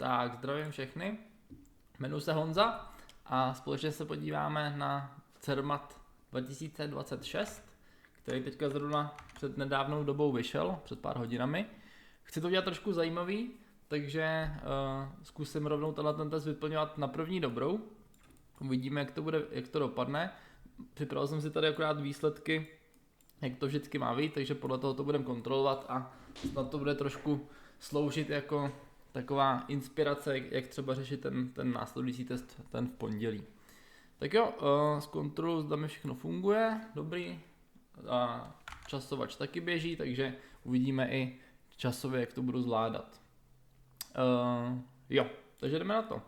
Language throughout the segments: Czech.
Tak, zdravím všechny. Jmenuji se Honza a společně se podíváme na CERMAT 2026, který teďka zrovna před nedávnou dobou vyšel, před pár hodinami. Chci to udělat trošku zajímavý, takže zkusím rovnou ten test vyplňovat na první dobrou. Uvidíme, jak to dopadne. Připravil jsem si tady akorát výsledky, jak to vždycky má být, takže podle toho to budeme kontrolovat a snad to bude trošku sloužit jako taková inspirace, jak třeba řešit ten následující test, ten v pondělí. Tak jo, zkontroluji, zda mi všechno funguje, dobrý, a časovač taky běží, takže uvidíme i časově, jak to budu zvládat. Jo, takže jdeme na to.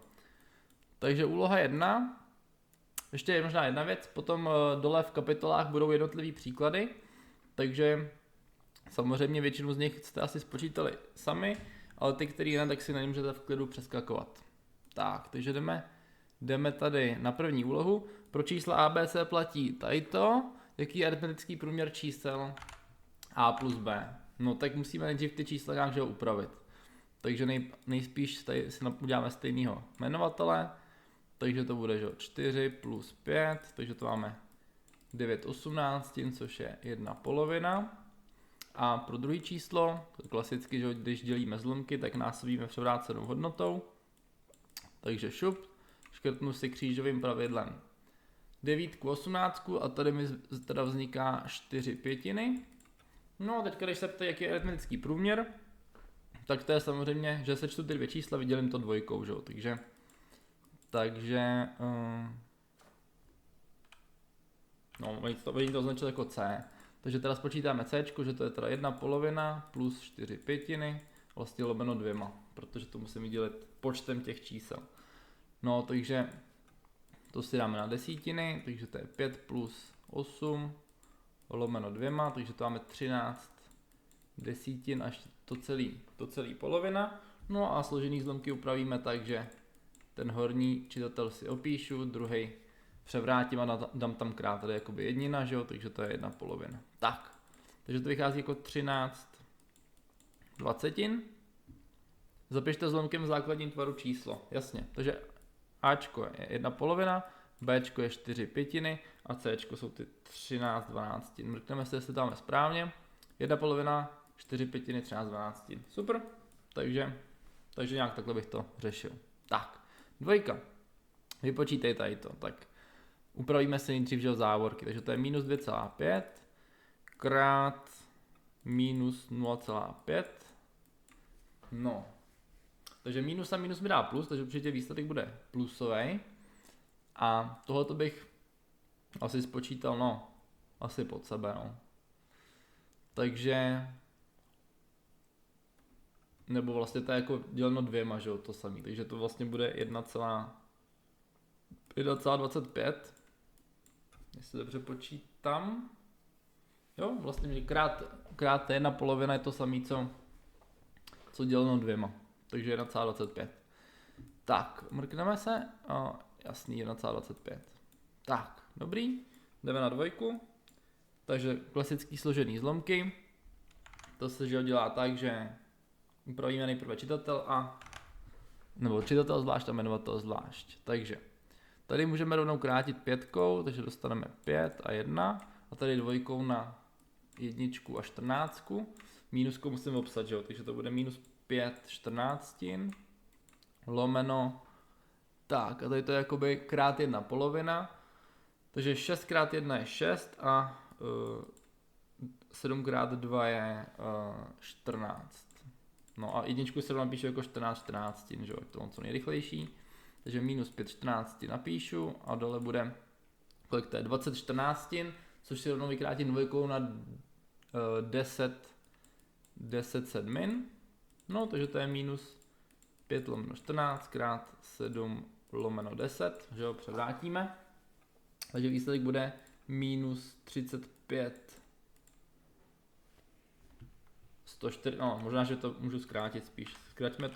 Takže úloha 1, ještě je možná jedna věc, potom dole v kapitolách budou jednotlivý příklady, takže samozřejmě většinu z nich jste asi spočítali sami, ale ty, který ne, tak si na ně můžete v klidu přeskakovat. Tak, takže jdeme tady na první úlohu. Pro čísla ABC platí tadyto. Jaký je aritmetický průměr čísel A plus B? No tak musíme nejdřív ty čísla nějak upravit. Takže nejspíš tady si uděláme stejného jmenovatele. Takže to bude 4 plus 5, takže to máme 9/18, což je 1/2. A pro druhé číslo, klasicky, že když dělíme zlomky, tak násobíme převrácenou hodnotou. Takže šup, škrtnu si křížovým pravidlem 9/18 a tady mi teda vzniká 4/5. No a teď, když se ptají, jaký je aritmetický průměr, tak to je samozřejmě, že sečtu ty dvě čísla, vydělím to dvojkou, že? Takže no, oni to označili jako C. Takže teda spočítáme C, že to je teda 1/2 plus 4/5, vlastně lomeno 2, protože to musím vydělit počtem těch čísel. No, takže to si dáme na desítiny, takže to je 5 plus 8 lomeno 2, takže to máme 13 desetin až to celý polovina. No a složený zlomky upravíme tak, že ten horní čítatel si opíšu, druhý převrátím a dám tam krát tady jakoby jednina, že jo, takže to je 1/2. Tak, takže to vychází jako 13 dvacetin. Zapište zlomkem v základním tvaru číslo, jasně, takže Ačko je 1/2, Bčko je 4/5 a Cčko jsou ty 13 dvanáctin. Mrkneme se, jestli to dáme správně. 1/2, 4/5, 13 dvanáctin. Super, takže nějak takhle bych to řešil. Tak, dvojka. Vypočítej tady to, tak upravíme si nejdřív závorky, takže to je minus 2,5 krát minus 0,5. No, takže minus a minus mi dá plus, takže určitě výsledek bude plusový. A tohoto bych asi spočítal, no, asi pod sebe, no. Takže, nebo vlastně to je jako děleno 2, že jo, to samý, takže to vlastně bude 1,25, jestli dobře počítám. Jo, vlastně krát 1/2 je to samý, co děleno 2, takže 1,25. Tak, mrkneme se, jasný, 1,25. Tak, dobrý, jdeme na dvojku, takže klasický složený zlomky, to se dělá tak, že upravíme nejprve čitatel nebo čitatel zvlášť a jmenovatel zvlášť, takže tady můžeme rovnou krátit 5, takže dostaneme 5 a 1 a tady 2 na 1 a 14, mínuskou musím obsat, že jo? Takže to bude minus 5/14 lomeno, tak a tady to je jakoby krát 1/2, takže 6 krát 1 je 6 a 7 krát 2 je 14. No a jedničku se napíšu jako 14/14, že jo, to je co nejrychlejší. Takže minus 5/14 napíšu a dole bude, kolik to je, 20/14, což si rovnou vykrátím 2 na 10 sedmin. No, takže to je minus 5/14 krát 7/10, že jo, převrátíme. Takže výsledek bude minus 35 104, no možná, že to můžu zkrátit spíš. Zkraťme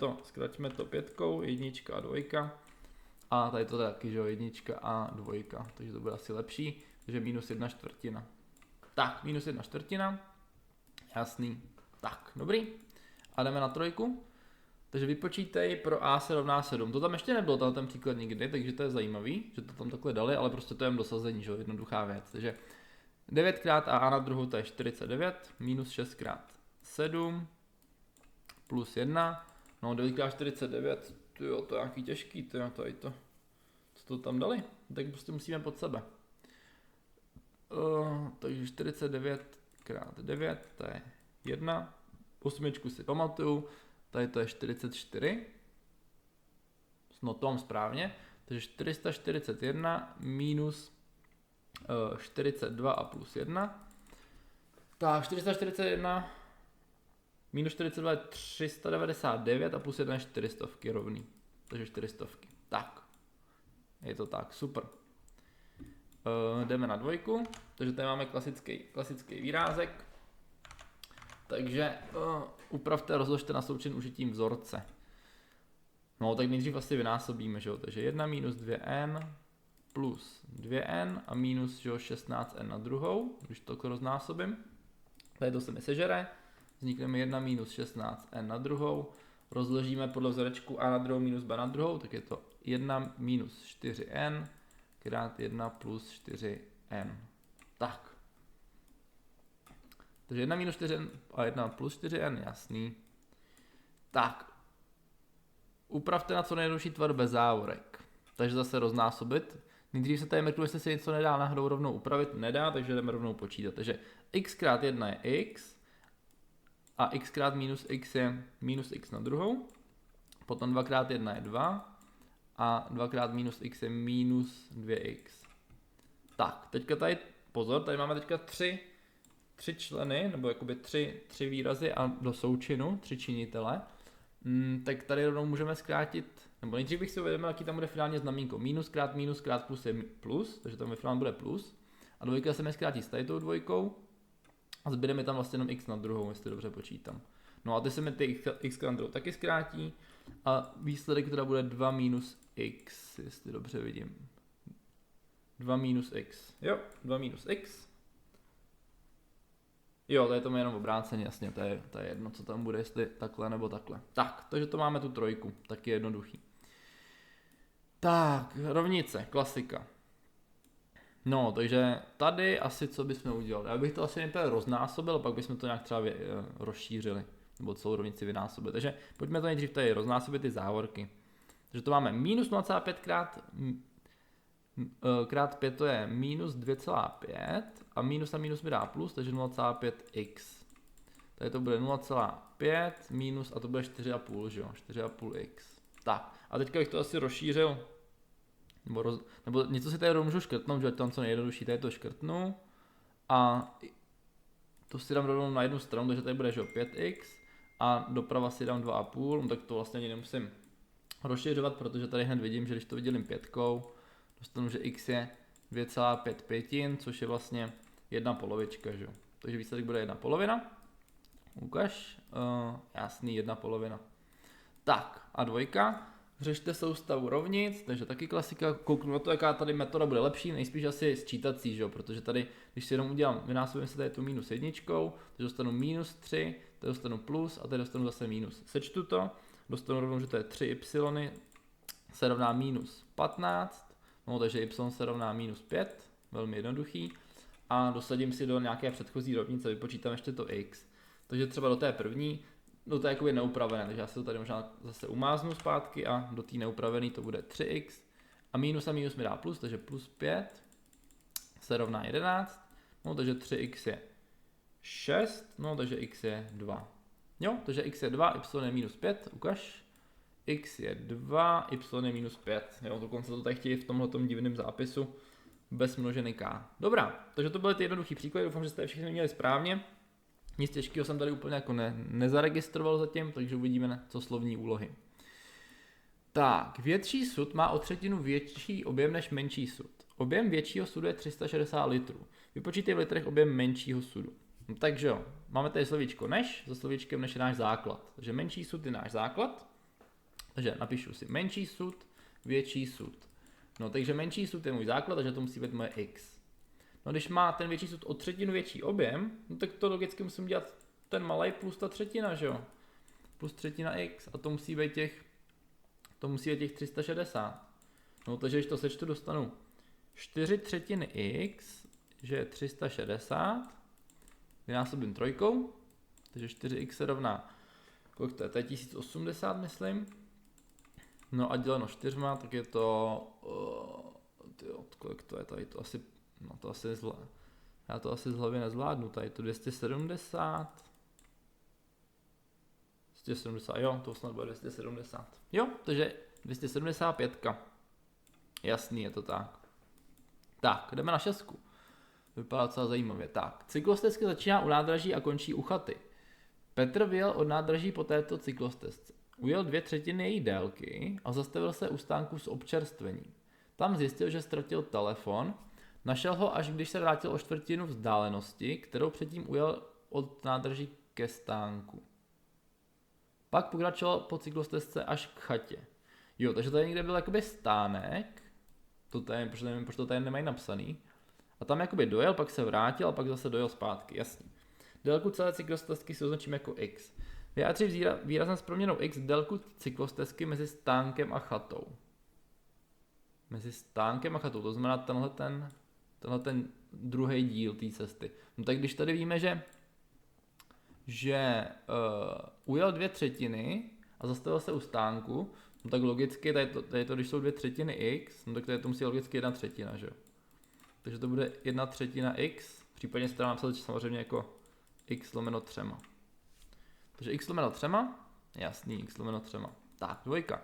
to 5, 1 a 2. A tady to taky, že jo, 1 a 2, takže to bude asi lepší. Takže minus 1/4. Tak, minus 1/4. Jasný. Tak, dobrý. A jdeme na trojku. Takže vypočítej pro a se rovná 7. To tam ještě nebylo, ten příklad nikdy, takže to je zajímavý, že to tam takhle dali, ale prostě to je jen dosazení, že jo, jednoduchá věc. Takže 9x a na druhou to je 49, minus 6x 7, plus 1, no 9x49, tyjo, to je nějaký těžký, tyjo, tady to, co to tam dali, tak prostě musíme pod sebe. Takže 49x9, to je 1, 8 si pamatuju, tady to je 44, no to mám správně, takže 441 minus 42 a plus 1, tak 441 minus 42 je 399 a plus 1 je 400 rovný, takže 400. Tak, je to tak, super. Jdeme na dvojku, takže tady máme klasický výrázek. Takže upravte a rozložte na součin užitím vzorce. No tak nejdřív asi vynásobíme, že jo? Takže 1 minus 2n plus 2n a minus že jo, 16n na druhou, když to roznásobím. Tady to se mi sežere, vznikne mi 1 minus 16n na druhou, rozložíme podle vzorečku a na druhou minus b na druhou, tak je to 1 minus 4n krát 1 plus 4n. Tak. Takže 1 minus 4n a 1 plus 4n, jasný. Tak. Upravte na co nejjednodušší tvar bez závorek. Takže zase roznásobit. Nejdřív se tady mrknu, jestli se něco nedá náhodou rovnou upravit. Nedá, takže jdeme rovnou počítat. Takže x krát 1 je x a x krát minus x je minus x na druhou. Potom 2 krát 1 je 2 a 2 krát minus x je minus 2x. Tak, teďka tady, pozor, tady máme teďka tři členy, nebo jakoby tři výrazy a do součinu, 3 činitele. Tak tady rovnou můžeme zkrátit, nebo nejdřív bych si uvědomil, jaký tam bude finálně znamínko. Minus krát plus je plus, takže tam ve finále bude plus. A dvojka se mi zkrátí s tady tou dvojkou. A zbyde mi tam vlastně jenom x na druhou, jestli dobře počítám. No a ty se mi ty x na druhou taky zkrátí. A výsledek teda bude 2 minus x, jestli dobře vidím. 2 minus x. Jo, 2 minus x. Jo, to je to jenom obráceně, jasně, to je jedno, co tam bude, jestli takhle nebo takhle. Tak, takže to máme tu trojku, taky jednoduchý. Tak, rovnice, klasika. No, takže tady asi co bychom udělali. Já bych to asi nejprve roznásobil, pak bychom to nějak třeba rozšířili, nebo celou rovnici vynásobili. Takže pojďme to nejdřív tady roznásobit ty závorky. Takže to máme minus 0,5 krát 5 to je minus 2,5 a minus mi dá plus, takže 0,5x. Tady to bude 0,5 minus a to bude 4,5, že jo, 4,5x. Tak, a teďka bych to asi rozšířil, nebo něco si tady můžu škrtnout, že tam co nejjednodušší, tady to škrtnu a to si dám rovnou na jednu stranu, takže tady bude že 5x a doprava si dám 2,5, no tak to vlastně ani nemusím rozšiřovat, protože tady hned vidím, že když to vydělím 5, dostanu, že x je 2,5 pětin, což je vlastně 1 polovička, že jo. Takže výsledek bude 1 polovina. Ukaž, jasný, 1 polovina. Tak, a dvojka. Řešte soustavu rovnic, takže taky klasika. Kouknu na to, jaká tady metoda bude lepší, nejspíš asi sčítací, že jo, protože tady, když si jenom udělám, vynásobím si tady tu minus jedničkou, takže dostanu minus 3, tady dostanu plus a tady dostanu zase minus. Sečtu to, dostanu rovnou, že to je 3y se rovná minus 15, no takže y se rovná minus 5, velmi jednoduchý. A dosadím si do nějaké předchozí rovnice, vypočítám ještě to x. Takže třeba do té první, do té jakoby neupravené, takže já si to tady možná zase umáznu zpátky a do té neupravené to bude 3x. A minus mi dá plus, takže plus 5 se rovná 11, no takže 3x je 6, no takže x je 2. Jo, takže x je 2, y je minus 5, ukaž. X je 2, y je minus 5, jo, dokonce to tady chtějí v tomhletom divném zápisu bez množiny k. Dobrá, takže to byly ty jednoduchý příklady, doufám, že jste je všechny měli správně. Nic těžkého jsem tady úplně jako nezaregistroval zatím, takže uvidíme, co slovní úlohy. Tak, větší sud má o třetinu větší objem než menší sud. Objem většího sudu je 360 litrů. Vypočítej v litrech objem menšího sudu. No, takže jo, máme tady slovíčko než, za slovíčkem než je náš základ. Takže menší sud je náš základ. Takže napíšu si menší sud, větší sud. No takže menší sud je můj základ, takže to musí být moje x. No když má ten větší sud o třetinu větší objem, no tak to logicky musím dělat ten malej plus ta třetina, že jo. plus třetina x a to musí být těch 360. No takže když to sečtu, dostanu 4 třetiny x, že je 360, vynásobím trojkou, takže 4x se rovná, kolik to je 1080 myslím. No a děleno 4, tak je to, kolik to je, tady to asi, no to asi je zle. Já to asi z hlavy nezvládnu, tady to 270, jo, to snad bude 270. Jo, takže 275. Jasný, je to tak. Tak, jdeme na 6. Vypadá docela zajímavě. Tak, cyklostezka začíná u nádraží a končí u chaty. Petr vyjel od nádraží po této cyklostezce. Ujel 2/3 její délky a zastavil se u stánku s občerstvením. Tam zjistil, že ztratil telefon, našel ho, až když se vrátil o 1/4 vzdálenosti, kterou předtím ujel od nádraží ke stánku. Pak pokračoval po cyklostezce až k chatě. Jo, takže tady někde byl jakoby stánek, to tady, protože nevím, proč to tady nemají napsaný, a tam jakoby dojel, pak se vrátil a pak zase dojel zpátky, jasný. Délku celé cyklostezky si označíme jako x. Vyjádří výrazem s proměnou x délku cyklostezky mezi stánkem a chatou. Mezi stánkem a chatou, to znamená tenhle ten druhý díl té cesty. No tak když tady víme, že ujel 2/3 a zastavil se u stánku, no tak logicky, tady to, když jsou 2/3 x, no tak tady to musí logicky 1/3, že jo. Takže to bude 1/3 x, případně se teda napsat samozřejmě jako x lomeno 3. Takže x lomeno 3, jasný, x lomeno 3. Tak, 2.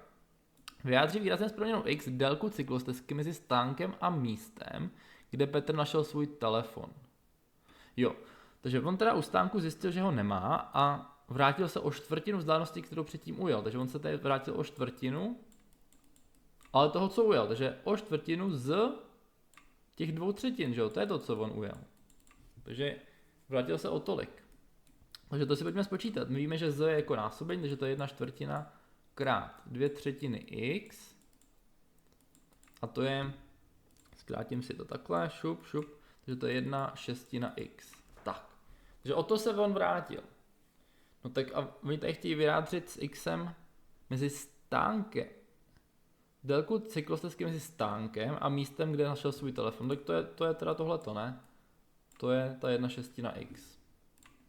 Vyjádří výrazem s proměnou x délku cyklostezky mezi stánkem a místem, kde Petr našel svůj telefon. Jo, takže on teda u stánku zjistil, že ho nemá a vrátil se o 1/4 vzdálenosti, kterou předtím ujel. Takže on se tady vrátil o 1/4, ale toho, co ujel. Takže o 1/4 z těch 2/3, že jo, to je to, co on ujel. Takže vrátil se o tolik. Takže to si pojďme spočítat. My víme, že z je jako násobení, takže to je 1/4 krát 2/3 x. A to je, zkrátím si to takhle, šup, takže to je 1/6 x. Tak, takže o to se on vrátil. No tak a oni tady chtějí vyjádřit s xem mezi stánkem. Délku cyklostezky mezi stánkem a místem, kde našel svůj telefon. Tak to je teda tohleto, ne? To je ta 1/6 x.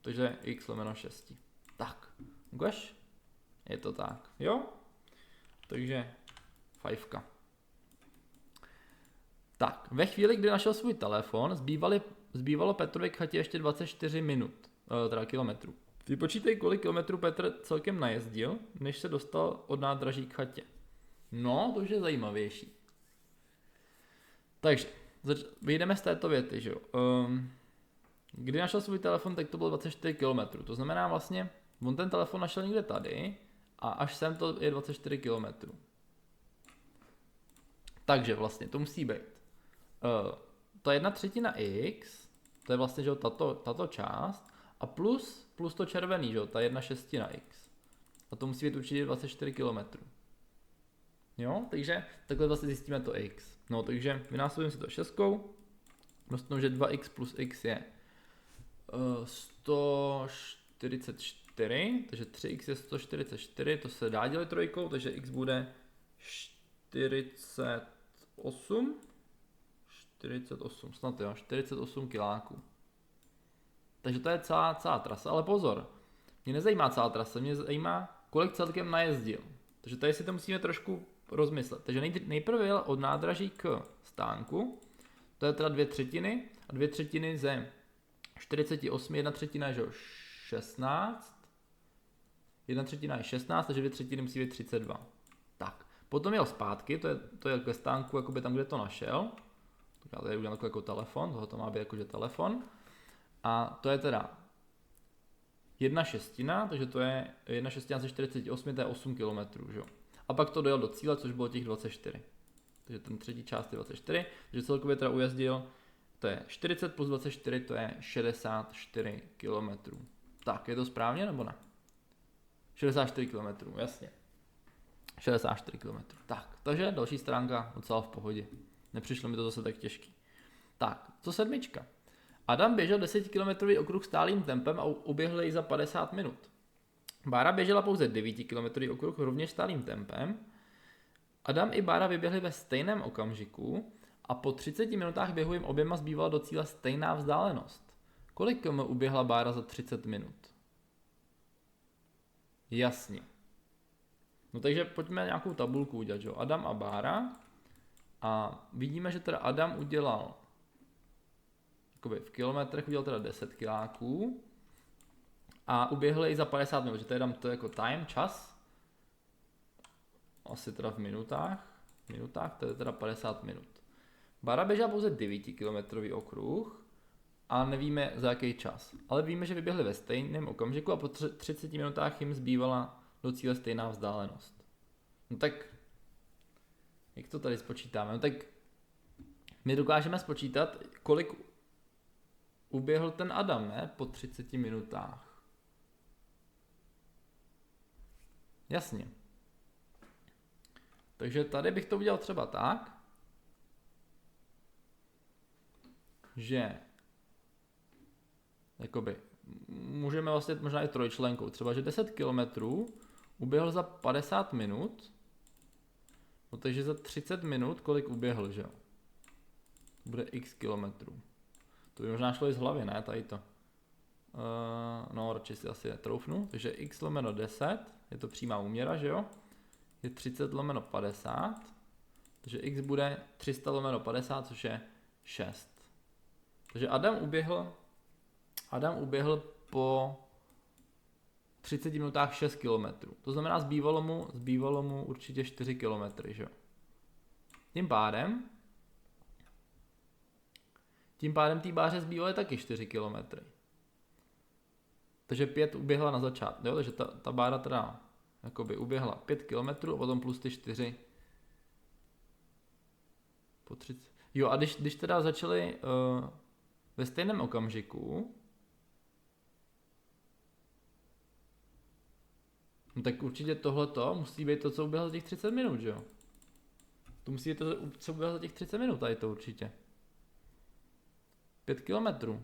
Takže x lomeno 6. Tak, ukaž? Je to tak, jo? Takže 5. Tak, ve chvíli, kdy našel svůj telefon, zbývalo Petrovi k chatě ještě 24 minut, teda kilometrů. Vypočítej, kolik kilometrů Petr celkem najezdil, než se dostal od nádraží k chatě. No, to už je zajímavější. Takže, vyjdeme z této věty, že jo. Kdy našel svůj telefon, tak to bylo 24 km. To znamená vlastně, on ten telefon našel někde tady a až sem to je 24 km. Takže vlastně to musí být. Ta 1/3 x, to je vlastně, že tato část, a plus to červený, že ta 1/6 x. A to musí být určitě 24 km. Jo, takže takhle vlastně zjistíme to x. No, takže vynásobím si to 6, dostanu, že 2x plus x je 144, takže 3x je 144, to se dá dělit trojkou, takže x bude 48, snad jo, 48 kiláků. Takže to je celá trasa, ale pozor, mě nezajímá celá trasa, mě zajímá, kolik celkem najezdil. Takže tady si to musíme trošku rozmyslet. Takže nejprve jel od nádraží k stánku, to je teda 2/3 a 2/3 ze 48, 1/3 je 16, 1/3 je 16, takže 2/3 musí být 32. Tak, potom jel zpátky, to je ke stánku, jakoby tam, kde to našel. Tak já tady udělám jako telefon, tohle to má být jakože telefon. A to je teda 1/6, takže to je 1/6 ze 48, to je 8 km, že jo. A pak to dojel do cíle, což bylo těch 24. Takže ten třetí část je 24, takže celkově teda ujezdil, to je 40 plus 24, to je 64 km. Tak, je to správně nebo ne? 64 km, jasně. 64 km. Tak, takže další stránka docela v pohodě. Nepřišlo mi to zase tak těžký. Tak, co 7. Adam běžel 10 km okruh stálým tempem a uběhl jej za 50 minut. Bára běžela pouze 9 km okruh rovněž stálým tempem. Adam i Bára vyběhli ve stejném okamžiku a po 30 minutách běhu jim oběma zbývala do cíle stejná vzdálenost. Kolik km uběhla Bára za 30 minut? Jasně. No takže pojďme nějakou tabulku udělat, jo. Adam a Bára. A vidíme, že teda Adam udělal jakoby v kilometrech udělal teda 10 kiláků a uběhl i za 50 minut, že to je dám to jako time, čas. Asi teda v minutách to je teda 50 minut. Bára běžela pouze 9 kilometrový okruh a nevíme za jaký čas. Ale víme, že vyběhli ve stejném okamžiku a po 30 minutách jim zbývala do cíle stejná vzdálenost. No tak, jak to tady spočítáme? No tak my dokážeme spočítat, kolik uběhl ten Adam, ne? Po 30 minutách. Jasně. Takže tady bych to udělal třeba tak, že jakoby můžeme vlastně možná i trojčlenkou, třeba že 10 km uběhl za 50 minut, no takže za 30 minut kolik uběhl, že jo? Bude x kilometrů. To by možná šlo i z hlavy, ne? Tady to. No, radši si asi troufnu. Takže x lomeno 10, je to přímá úměra, že jo? Je 30 lomeno 50, takže x bude 300 lomeno 50, což je 6. Takže Adam uběhl po 30 minutách 6 km. To znamená, zbývalo mu určitě 4 km, že jo? Tím pádem té Báře zbývaly taky 4 km. Takže 5 uběhla na začátku, jo? Takže ta Bára teda jakoby uběhla 5 km a potom plus ty 4 po 30. Jo, a když teda začali ve stejném okamžiku, no tak určitě tohleto musí být to, co uběhlo za těch 30 minut, že jo? To musí být to, co uběhlo za těch 30 minut, tady to určitě. 5 kilometrů.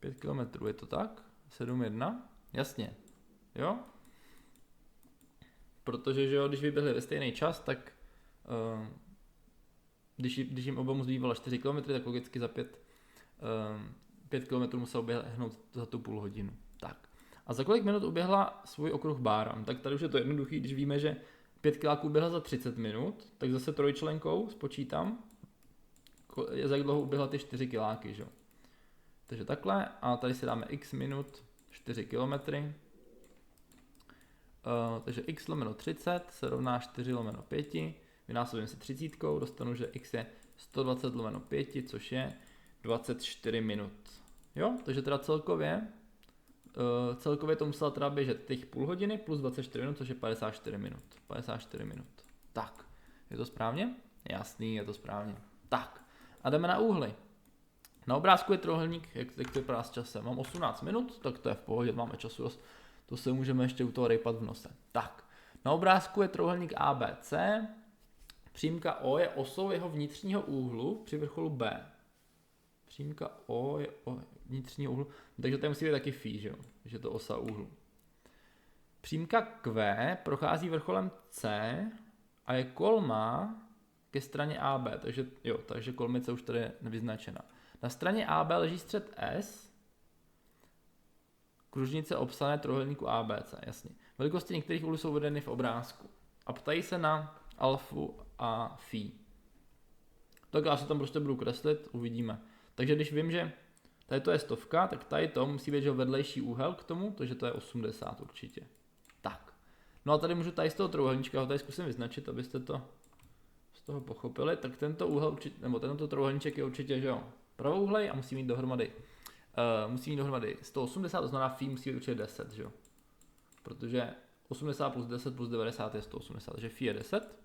5 kilometrů, je to tak? 7,1? Jasně. Jo? Protože, že jo, když vyběhli ve stejný čas, tak když jim obou zbývalo 4 km, tak logicky za 5 km musel uběhnout za tu půl hodinu. Tak. A za kolik minut uběhla svůj okruh Bára? Tak tady už je to jednoduchý, když víme, že 5 kiláků uběhla za 30 minut, tak zase trojčlenkou spočítám, za jak dlouho uběhla ty 4 kiláky, že? Takže takhle a tady si dáme x minut 4 kilometry. Takže x lomeno 30 se rovná 4 lomeno 5, vynásobím se 30, dostanu, že x je 120 lomeno 5, což je 24 minut. Jo, takže teda celkově to musela teda běžet těch půl hodiny plus 24 minut, což je 54 minut. 54 minut. Tak, je to správně? Jasný, je to správně. Tak, a jdeme na úhly. Na obrázku je trojúhelník, jak to vypadá s časem. Mám 18 minut, tak to je v pohodě, máme času dost. To se můžeme ještě u toho rejpat v nose. Tak, na obrázku je trojúhelník ABC. Přímka O je osou jeho vnitřního úhlu při vrcholu B. Přímka O je vnitřního úhlu, takže tady musí být taky φ, že jo? Takže je to osa úhlu. Přímka Q prochází vrcholem C a je kolmá ke straně AB, takže kolmice už tady je nevyznačena. Na straně AB leží střed S, kružnice obsané trojúhelníku ABC, jasně. Velikosti některých úhlů jsou uvedeny v obrázku. A ptají se na alfu a φ. Tak já si tam prostě budu kreslit, uvidíme. Takže když vím, že tady to je 100, tak tady to musí být, že vedlejší úhel k tomu, takže to je 80 určitě. Tak. No a tady můžu tady z toho trojúhelníčka ho tady zkusím vyznačit, abyste to z toho pochopili. Tak tento úhel určitě, nebo tento trojúhelníček je určitě, že jo, pravouhlej a musí mít dohromady 180, to znamená φ musí být určitě 10, že jo. Protože 80 plus 10 plus 90 je 180, takže φ je 10.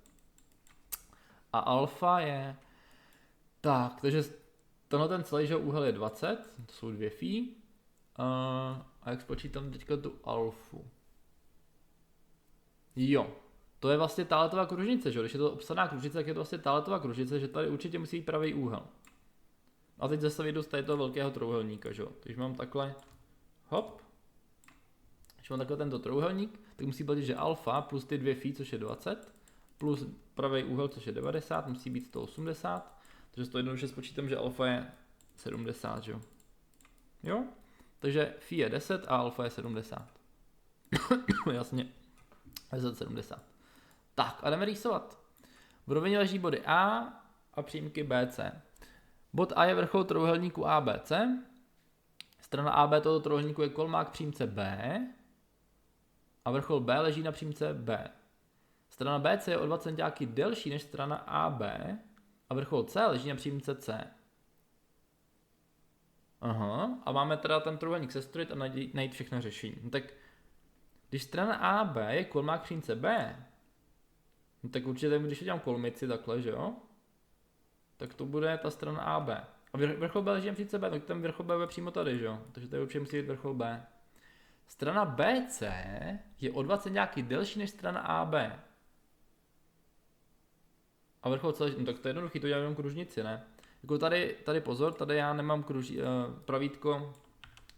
A alfa je tak, takže tenhle ten celý, že úhel je 20, to jsou 2 φ. A jak spočítám teďka tu alfu? Jo, to je vlastně táletová kružnice, že? Když je to obsaná kružnice, tak je to vlastně táletová kružnice, že tady určitě musí být pravý úhel. A teď zase vyjdu z tady toho velkého trojúhelníka, že? Takže mám takhle, hop, když mám takhle tento trojúhelník, tak musí platit, že alfa plus ty dvě phi, což je 20, plus pravý úhel, což je 90, musí být 180, takže to jednoduše spočítám, že alfa je 70, že jo? Jo? Takže phi je 10 a alfa je 70. Jasně. 10, 70. Tak a jdeme rýsovat. V rovině leží body A a přímky BC. Bod A je vrchol trojúhelníku ABC. Strana AB tohoto trojúhelníku je kolmák přímce B. A vrchol B leží na přímce B. Strana BC je o 2 cm delší než strana AB. A vrchol C leží na přímce C. Aha, a máme teda ten trojúhelník sestrojit a najít všechno řešení. No tak, když strana AB je kolmák přímce B, no tak určitě, když udělám kolmici takhle, že jo? Tak to bude ta strana AB. A vrchol B leží na přímce B, tak ten vrchol B je přímo tady, že jo? Takže tady určitě musí být vrchol B. Strana BC je o 2 cm delší než strana AB. A vrchol C leží, no tak to je jednoduchý, to dělám jenom kružnici, ne? Jako tady pozor, tady já nemám pravítko,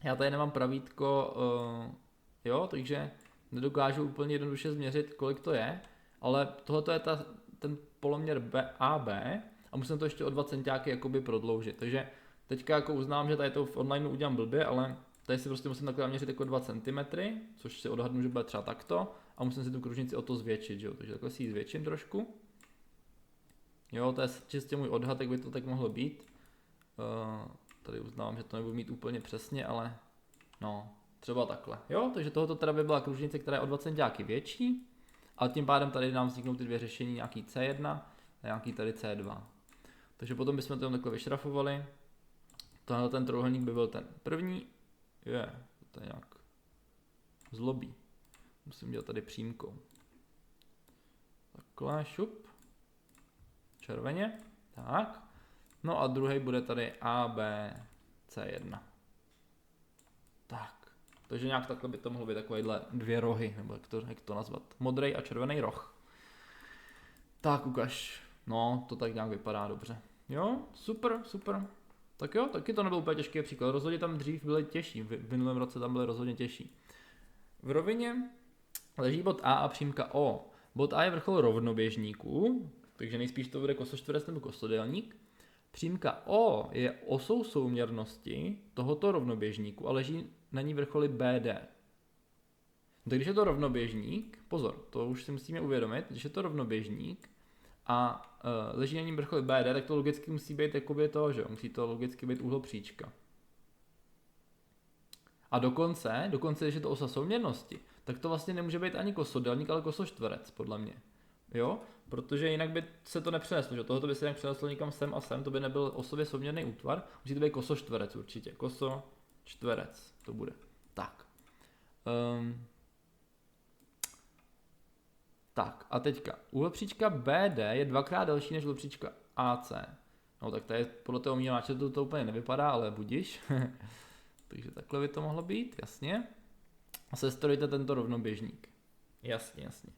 já tady nemám pravítko, jo, takže nedokážu úplně jednoduše změřit, kolik to je, ale tohle je ten poloměr AB a musím to ještě o 2 cm jakoby prodloužit, takže teďka jako uznám, že tady to v online udělám blbě, ale tady si prostě musím takhle měřit jako 2 cm, což si odhadnu, že bude třeba takto a musím si tu kružnici o to zvětšit, že jo, takže takhle si ji zvětším trošku. Jo, to je čistě můj odhad, jak by to tak mohlo být. Tady uznávám, že to nebudu mít úplně přesně, ale no, třeba takhle. Jo, takže tohoto teda by byla kružnice, která je o 2 cm větší, ale tím pádem tady nám vzniknou ty dvě řešení, nějaký C1 a nějaký tady C2. Takže potom bychom to tam takhle vyšrafovali. Tenhle ten trojúhelník by byl ten první. To je nějak zlobí. Musím dělat tady přímkou. Takhle, šup. Červeně. Tak. No a druhý bude tady A, B, C1. Tak. Takže nějak takhle by to mohlo být takovýhle dvě rohy, nebo jak to nazvat. Modrý a červený roh. Tak ukaž. No, to tak nějak vypadá dobře. Jo, super, super. Tak jo, taky to nebyl úplně těžký příklad. Rozhodně tam dřív byly těžší, v minulém roce tam byly rozhodně těžší. V rovině leží bod A a přímka O. Bod A je vrchol rovnoběžníků, takže nejspíš to bude kosočtverec nebo kosodelník. Přímka O je osou souměrnosti tohoto rovnoběžníku a leží na ní vrcholy BD. Tak když je to rovnoběžník, pozor, to už si musíme uvědomit, když je to rovnoběžník a leží na ní vrcholy BD, tak to logicky musí být jakoby to, že musí to logicky být úhlopříčka. A dokonce, když je to osa souměrnosti, tak to vlastně nemůže být ani kosodelník, ale kosočtverec, podle mě. Jo? Protože jinak by se to nepřeneslo, že tohoto by se jinak přeneslo někam sem a sem, to by nebyl osově souměrný útvar, musí to být kosočtverec určitě, kosočtverec to bude. Tak. Tak a teďka, úhlopříčka BD je dvakrát delší než úhlopříčka AC. No tak tady podle toho mýho náčrtu to úplně nevypadá, ale budiš. Takže takhle by to mohlo být, jasně. A sestrojte tento rovnoběžník. Jasně, jasně.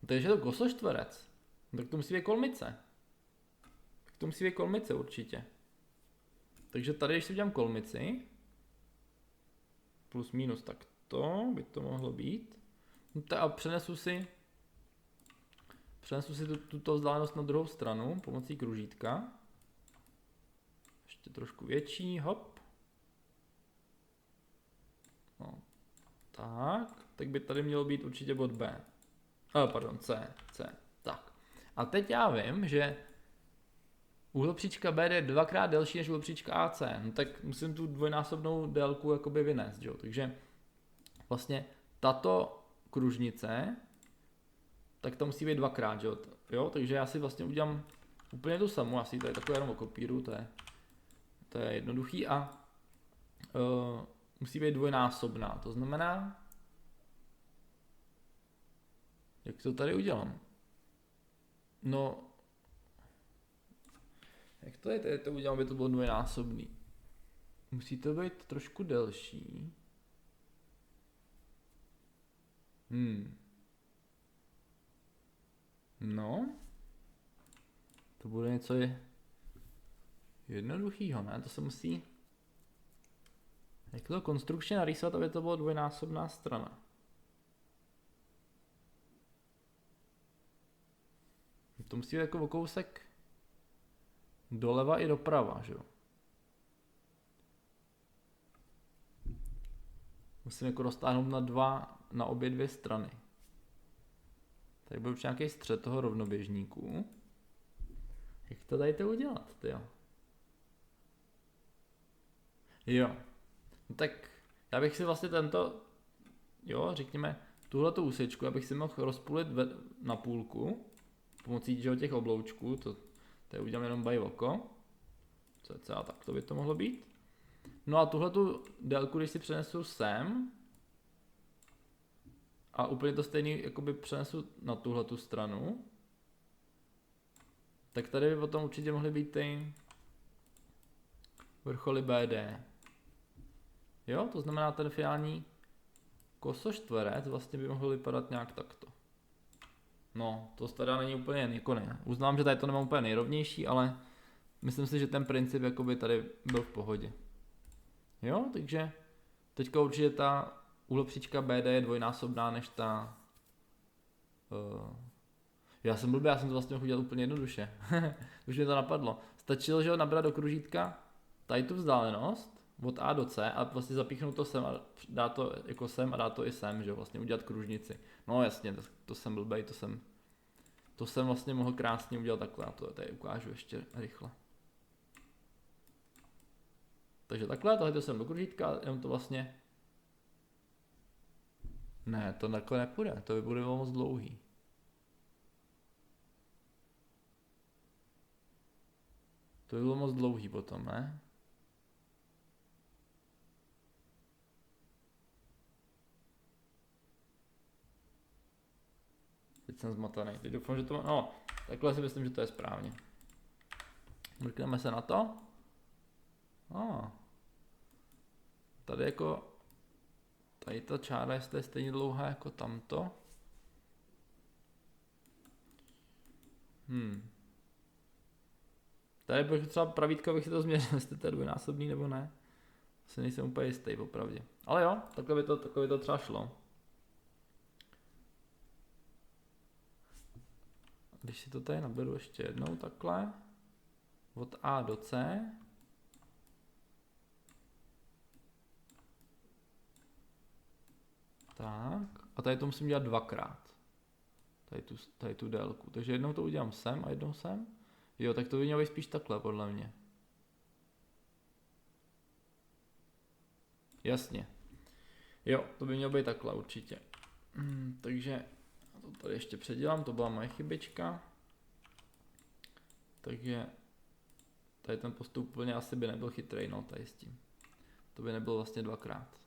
Takže je to kosočtverec. No, tak to musí být kolmice. Tak to musí být kolmice určitě. Takže tady, když si udělám kolmici, plus minus, tak to by to mohlo být. No a přenesu si tuto vzdálenost na druhou stranu pomocí kružítka. Ještě trošku větší, hop. No, tak by tady mělo být určitě bod B. Pardon, C. Tak. A teď já vím, že úhlopříčka BD je dvakrát delší než úhlopříčka AC. No tak musím tu dvojnásobnou délku jakoby vynést, jo. Takže vlastně tato kružnice, tak to musí být dvakrát, jo. Takže já si vlastně udělám úplně tu samu, asi tady takhle jenom okopíru, to je jednoduchý a musí být dvojnásobná, to znamená, jak to tady udělám? No, jak to je, tady to udělám, aby to bylo dvojnásobný. Musí to být trošku delší. No, to bude něco jednoduchýho, ne? To se musí Jak to konstrukčně narýsovat, aby to bylo dvojnásobná strana? To musí být jako o kousek doleva i doprava, že jo? Musím jako roztáhnout na obě dvě strany. Tady byl určitě nějaký střed toho rovnoběžníku. Jak to tady to udělat, tyjo? Jo. No tak já bych si vlastně řekněme, tuhletu úsečku, abych si mohl rozpůlit na půlku pomocí těch obloučků, to je udělám jenom by oko. Cca tak to by to mohlo být. No a tuhletu délku, když si přenesu sem a úplně to stejný jakoby přenesu na tuhletu stranu, tak tady by potom určitě mohly být ty vrcholy BD. Jo, to znamená ten finální kosočtverec vlastně by mohl vypadat nějak takto. No, to teda není úplně jako ne. Uznám, že tady to nemám úplně nejrovnější, ale myslím si, že ten princip jakoby tady byl v pohodě. Jo, takže teďka určitě ta úhlopříčka BD je dvojnásobná než ta... Já jsem blbý, já jsem to vlastně mohl udělat úplně jednoduše. Už mi to napadlo. Stačilo, že ho nabrat do kružítka tady tu vzdálenost od A do C a vlastně zapíchnout to sem a dát to jako sem a dát to i sem, že jo, vlastně udělat kružnici. No jasně, to jsem blbej, to jsem vlastně mohl krásně udělat takhle, a to tady ukážu ještě rychle. Takže takhle, tohle jsem do kružítka, jenom to vlastně... Ne, to takhle nepůjde, to by bylo moc dlouhý. To by bylo moc dlouhý potom, ne? Teď jsem zmatený, teď doufám, že to má... No, takhle si myslím, že to je správně. Mrkneme se na to. Tady jako... Tady ta čára je stejně dlouhá jako tamto. Tady bych třeba pravítka, bych si to změřil, jestli to je dvojnásobný nebo ne. Asi nejsem úplně jistý, popravdě. Ale jo, takhle by to třeba šlo. Když si to tady naberu ještě jednou takhle. Od A do C. Tak. A tady to musím dělat dvakrát. Tady tu délku. Takže jednou to udělám sem a jednou sem. Jo, tak to by mělo být spíš takhle, podle mě. Jasně. Jo, to by mělo být takhle určitě. Takže to tady ještě předělám, to byla moje chybička. Takže tady ten postup úplně asi by nebyl chytrý, no tady s tím. To by nebylo vlastně dvakrát.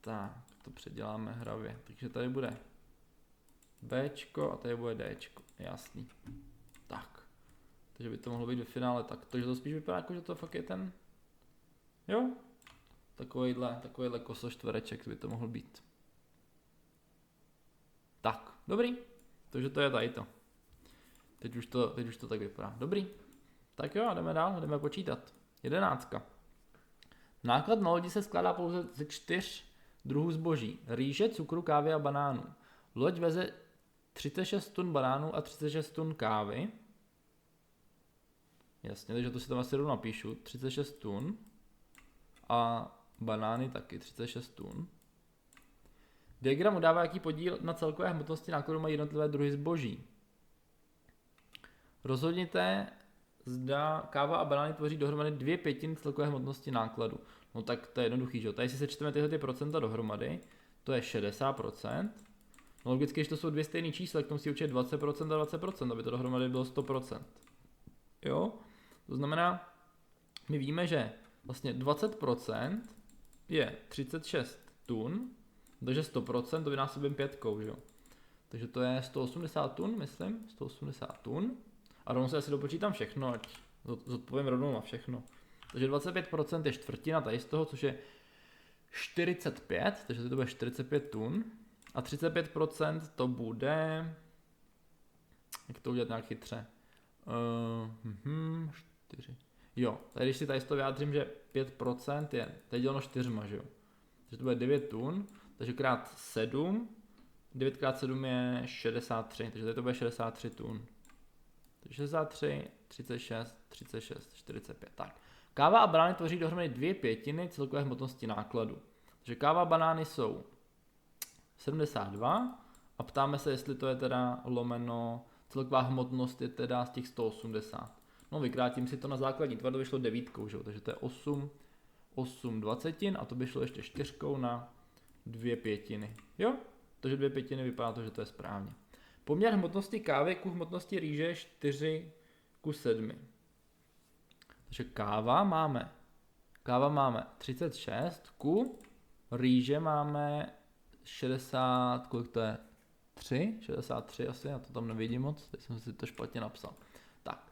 Tak, to předěláme hravě. Takže tady bude Bčko a tady bude Dčko, jasný. Tak, takže by to mohlo být ve finále tak. Takže to spíš vypadá jako, že to fakt je ten... Jo, takovýhle kosočtvereček by to mohl být. Tak, dobrý. Takže to je tady to. Teď už to tak vypadá. Dobrý. Tak jo, jdeme dál, jdeme počítat. 11. Náklad na lodi se skládá pouze ze 4 druhů zboží. Rýže, cukru, kávy a banánů. Loď veze 36 tun banánů a 36 tun kávy. Jasně, takže to si tam asi rovnou napíšu. 36 tun. A banány taky 36 tun. Diagram udává, jaký podíl na celkové hmotnosti nákladu mají jednotlivé druhy zboží. Rozhodněte, zda káva a banány tvoří dohromady 2/5 celkové hmotnosti nákladu. No tak to je jednoduchý, že? Tady si sečteme tyhle procenta dohromady, to je 60%. No logicky, když to jsou dvě stejné čísla, tak to musí určit 20% a 20%, aby to dohromady bylo 100%. Jo? To znamená, my víme, že vlastně 20% je 36 tun, takže 100% to vynásobím 5, že jo? Takže to je 180 tun, myslím, 180 tun. A rovnou se asi dopočítám všechno, ať zodpovím rovnou na všechno. Takže 25% je čtvrtina tady z toho, což je 45, takže to bude 45 tun. A 35% to bude... Jak to udělat nějak chytře? 4. Jo, tady když si tady to vyjádřím, že 5% je teď děleno 4, že jo. Takže to bude 9 tun, takže krát 7, 9 krát 7 je 63, takže tady to bude 63 tun. Takže 63, 36, 36, 45, tak. Káva a banány tvoří dohromady 2/5 celkové hmotnosti nákladu. Takže káva a banány jsou 72 a ptáme se, jestli to je teda lomeno, celková hmotnost je teda z těch 180. No vykrátím si to na základní tvar, to vyšlo 9, že? Takže to je 8 dvacetin a to by šlo ještě 4 na 2/5. Jo? Takže 2/5 vypadá to, že to je správně. Poměr hmotnosti kávy ku hmotnosti rýže je 4:7. Takže káva máme 36 ku rýže máme 60, kolik to je? 63 asi, já to tam nevidím moc, teď jsem si to špatně napsal. Tak.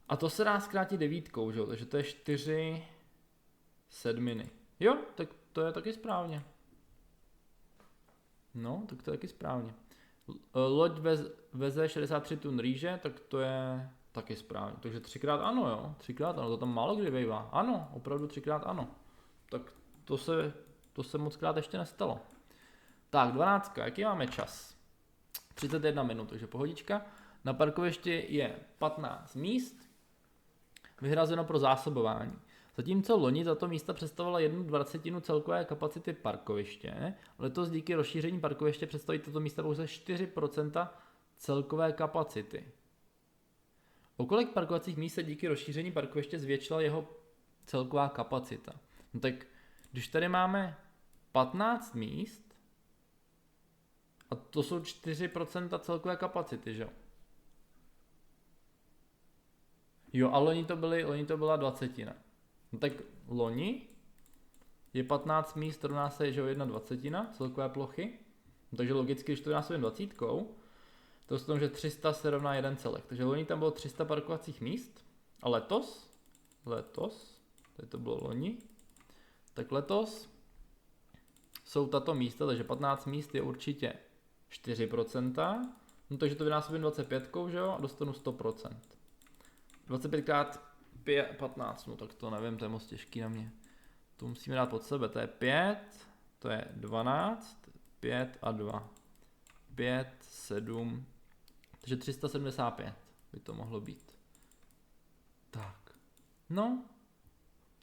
A to se dá zkrátit 9, že jo? Takže to je 4/7. Jo, tak to je taky správně. No, tak to je taky správně. Loď veze 63 tun rýže, tak to je taky správně. Takže 3x ano, jo. 3x ano, to tam málo kdy vejvá. Ano, opravdu 3x ano. Tak to se moc krát ještě nestalo. Tak, 12. Jaký máme čas? 31 minut, takže pohodička. Na parkovišti je 15 míst, vyhrazeno pro zásobování. Zatímco loni tato místa představovala 1/20 celkové kapacity parkoviště, letos díky rozšíření parkoviště představí tato místa pouze 4% celkové kapacity. O kolik parkovacích míst se díky rozšíření parkoviště zvětšila jeho celková kapacita? No tak, když tady máme 15 míst, a to jsou 4% celkové kapacity, že jo? Jo, a loni to byla 20. No tak loni je 15 míst, rovná se, že jo, 1/20 celkové plochy. No takže logicky, když to násobím 20, to znamená, že 300 se rovná 1 celek. Takže loni tam bylo 300 parkovacích míst. A letos, tady to bylo loni, tak letos jsou tato místa, takže 15 míst je určitě 4%, no takže to vynásobím 25, že jo, a dostanu 100%. 25 krát 15, no tak to nevím, to je moc těžký na mě. To musíme dát pod sebe, to je 5, to je 12, 5 a 2. 5, 7, takže 375 by to mohlo být. Tak, no,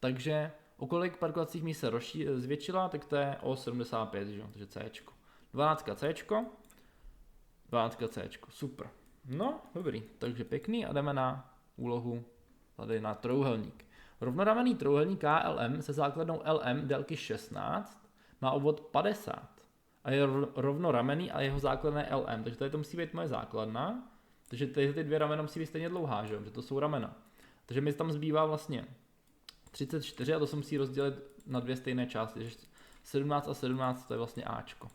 takže o kolik parkovacích míst se zvětšila, tak to je o 75, že? Takže Cčko. 12 Cčko, 12 Cčko, super. No, dobrý, takže pěkný a jdeme na úlohu tady na trouhelník. Rovnoramenný trouhelník KLM se základnou LM délky 16 má obvod 50 a je rovnoramenný a jeho základna je LM, takže tady to musí být moje základna, takže ty dvě ramena musí být stejně dlouhá, že to jsou ramena. Takže mi tam zbývá vlastně 34 a to se musí rozdělit na dvě stejné části, takže 17 a 17 to je vlastně Ačko.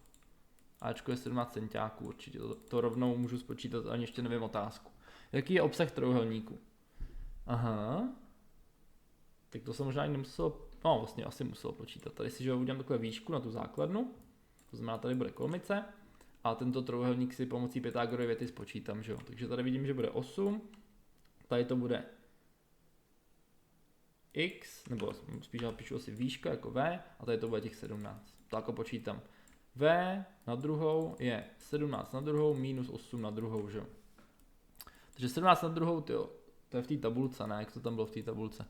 Ačko je 17 centiáků určitě, to rovnou můžu spočítat, ani ještě nevím otázku. Jaký je obsah trouhelníku? Aha, tak to jsem možná ani nemusel, no vlastně asi musel počítat. Tady si že udělám takové výšku na tu základnu, to znamená tady bude kolmice a tento trouhelník si pomocí Pythagorovy věty spočítám, že jo. Takže tady vidím, že bude 8, tady to bude x, nebo spíš napíšu asi výška jako v a tady to bude těch 17. Tak ho počítám. V na druhou je 17 na druhou minus 8 na druhou, že jo. Takže 17 na druhou, tyjo, to je v té tabulce, ne? Jak to tam bylo v té tabulce?